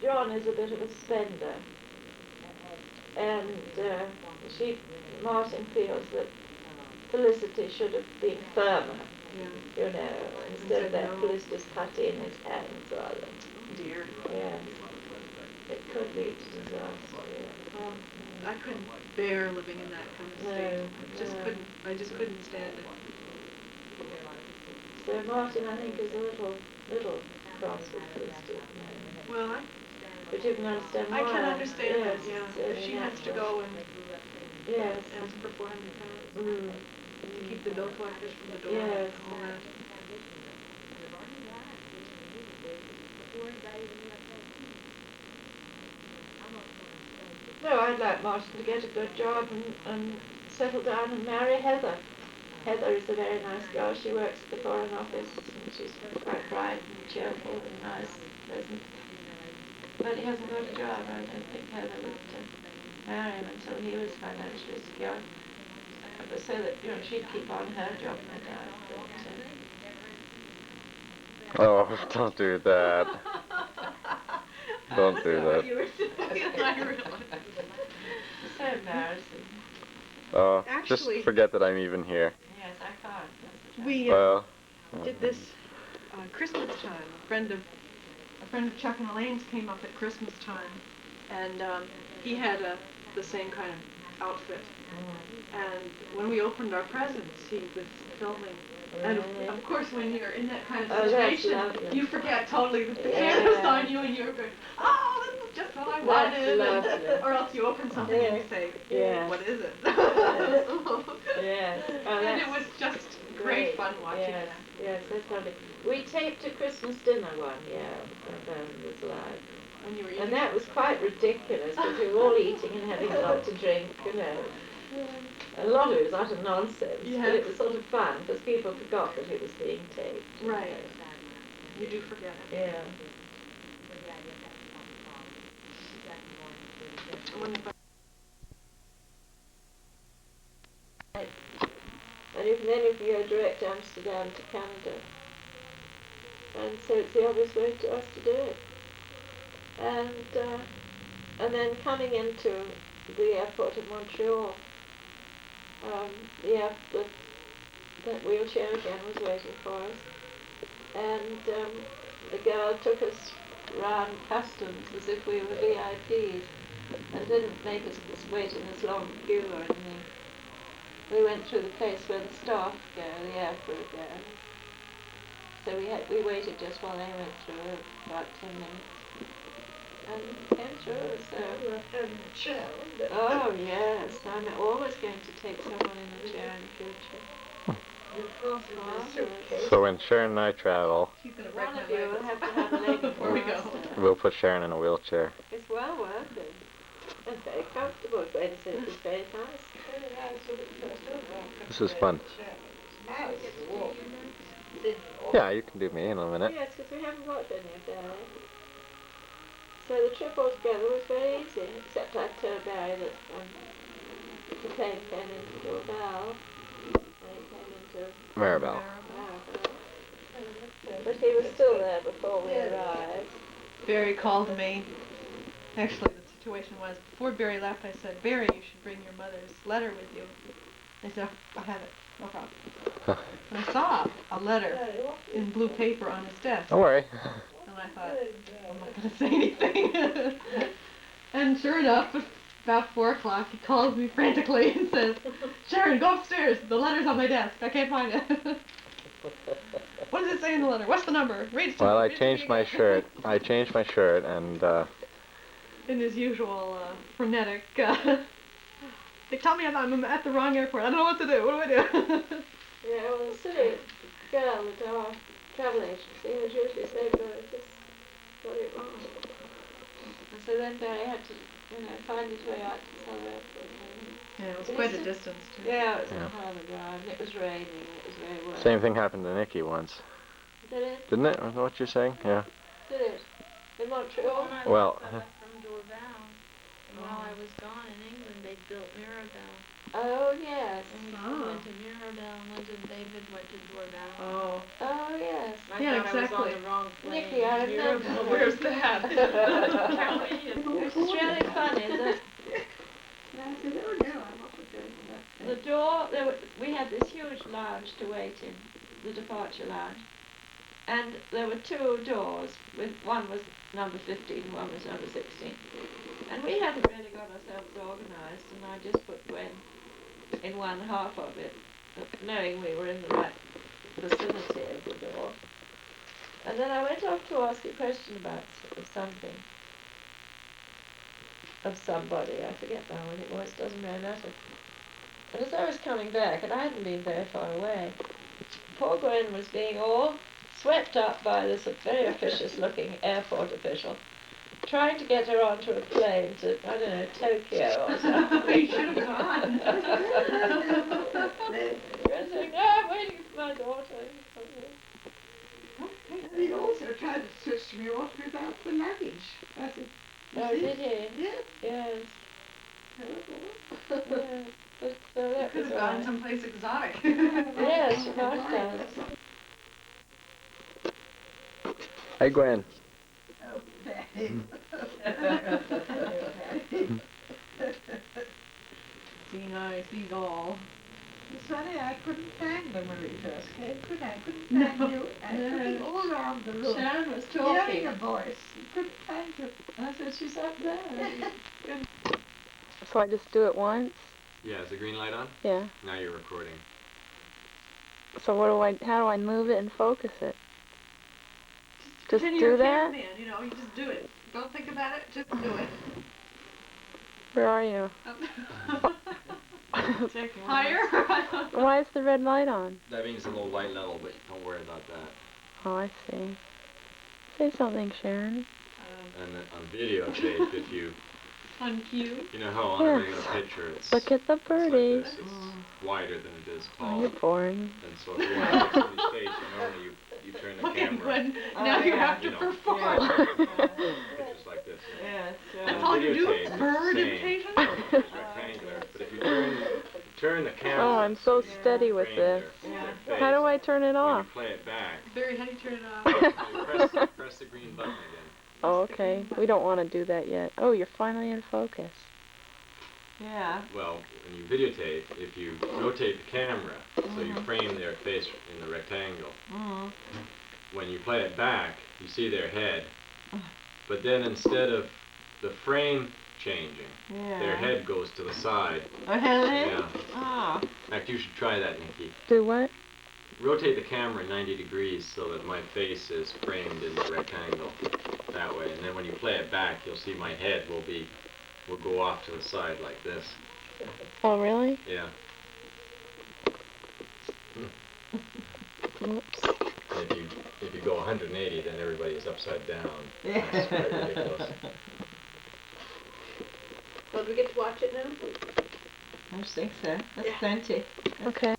John is a bit of a spender, and Martin feels that Felicity should have been firmer, you know, instead of that Felicity's putty in his hands rather. Dear. Yes. It could lead to disaster. I couldn't bear living in that kind of state. I just couldn't stand it. So Martin, I think, is a little cross with Felicity. Well, but you can understand why. I can understand that, yes, yeah. If she has to go and yes, ask for £400 to keep the bill collectors from the door yes. and all that. No, I'd like Martin to get a good job and settle down and marry Heather. Heather is a very nice girl. She works at the Foreign Office and she's quite bright and cheerful and nice, pleasant. But he hasn't got a job. I don't think Heather would marry him until he was financially secure. So that, you know, she'd keep on her job, no doubt. But, oh, don't do that. Don't do that. So embarrassing. Oh, Actually, just forget that I'm even here. Yes, I can't. We did this Christmas time. A friend of Chuck and Elaine's came up at Christmas time, and he had the same kind of outfit. And when we opened our presents, he was filming. And of course, when you're in that kind of situation, you forget totally that the camera's on you, and you're going, "Oh, this is just what I wanted." Or else you open something and you say, "What is it?" Yes. And it was just great fun watching that. Yes, that's lovely. We taped a Christmas dinner one year when Bern was alive. When you were eating. And that was quite ridiculous because we were all eating and having a lot to drink, you know. A lot of it was utter nonsense, but it was sort of fun because people forgot that it was being taped. Right. You do forget it. Yeah. And if then if you go direct to Amsterdam to Canada, and so it's the obvious way to us to do it. And then coming into the airport in Montreal, that wheelchair again was waiting for us, and the girl took us round customs as if we were VIPs and didn't make us wait in this long queue or anything. We went through the place where the staff go, the airport go. So we waited just while they went through, about 10 minutes. And came through, so... Oh, yes. I'm always going to take someone in a chair in the future. So when Sharon and I travel, one of you will have to have a leg before we go. We'll put Sharon in a wheelchair. It's well worth it. And very comfortable. It's very nice. This is fun. Yeah, you can do me in a minute. Yes, because we haven't watched any of that. So the trip altogether was very easy, except I told Barry that the plane came into Dorval, and it came into Maribel. But he was still there before we arrived. Barry called me. Actually, the situation was, before Barry left, I said, "Barry, you should bring your mother's letter with you." He said, "I have it, no problem." And I saw a letter in blue paper on his desk. Don't worry. And I thought, I'm not going to say anything. And sure enough, about 4 o'clock, he calls me frantically and says, "Sharon, go upstairs. The letter's on my desk. I can't find it." "What does it say in the letter? What's the number? Read it to me." Well, I changed my shirt. And in his usual frenetic, they tell me I'm at the wrong airport. I don't know what to do. What do I do? Yeah, well, the silly girl at our travel agency would usually say, "But just got it wrong." And so then Barry had to, find his way out to the South Airport. Yeah, it was quite a distance, too. Yeah, it was a hell of a drive, and it was raining, it was very wet. same thing happened to Nikki once. Did it? Didn't it? What you're saying? Yeah. Did it? In Montreal? Well. From Dorval. And while I was gone in England, they built Maribel. Oh, yes. And we Oh. went to Mirabel, and David went to Jordan. Oh. Oh, yes. I Yeah, thought I was exactly. on the wrong plane. Nikki, I remember. Mirabel. Where's that? Kelly and It's really funny that And I said, oh no, I'm not going to that the place. door, we had this huge lounge to wait in, the departure lounge. And there were two doors, one was number 15, one was number 16. And we hadn't really got ourselves organised, and I just put Gwen in one half of it, knowing we were in the right vicinity of the door. And then I went off to ask a question about something, of somebody, I forget now what it was, doesn't really matter. And as I was coming back, and I hadn't been very far away, poor Gwen was being all swept up by this very officious-looking airport official, trying to get her onto a plane to, I don't know, Tokyo or something. You should have gone. Gwen saying, no, I'm waiting for my daughter. And he also tried to switch me off without the luggage. I said, Oh, see? did he? Yeah. Yes. Terrible. Yeah. But, so that Could was have all gone right. someplace exotic. Yes, she must have. Hey, Gwen. Oh, babe. See nice, seagull. It's funny, I couldn't find them when we first came, could I? Couldn't No. find you. I was looking No. all around the room, Sharon was hearing talking. a voice. Couldn't find you. I said, she's up there. So I just do it once? Yeah, is the green light on? Yeah. Now you're recording. So how do I move it and focus it? Just Pretend do you're a that? cameraman, you know, you just do it. Don't think about it, just do it. Where are you? Higher? Why is the red light on? That means a low light level, but don't worry about that. Oh, I see. Say something, Sharon. And then on videotape, if you, On cue. you know how on a regular picture it's, Look at the it's like birdie. this, it's wider than it is Oh, tall. you're boring. And so if you want to look somebody's face, normally you turn the Look at camera, Gwen. Now you have to You know. perform. pictures like this. Yes, That's all you do? Videotape, Bird same. imitation? It's rectangular, but if you turn the camera, Oh, I'm so you steady with frame this. their face, How do I turn it when off? you play it back, Barry, how do you turn it off? you press the green button again. Oh, okay. We don't want to do that yet. Oh, you're finally in focus. Yeah. Well, when you videotape, if you rotate the camera, so you frame their face in the rectangle, Mm. when you play it back, you see their head, but then instead of the frame changing, Yeah. their head goes to the side. Oh, really? Yeah. Ah. In fact, you should try that, Nikki. Do what? Rotate the camera 90 degrees so that my face is framed in the rectangle that way, and then when you play it back, you'll see my head will go off to the side like this. Oh, really? Yeah. Whoops. If you go 180, then everybody is upside down. Yeah. That's quite ridiculous. Well, do we get to watch it now? I think so. That's Yeah. plenty. Okay.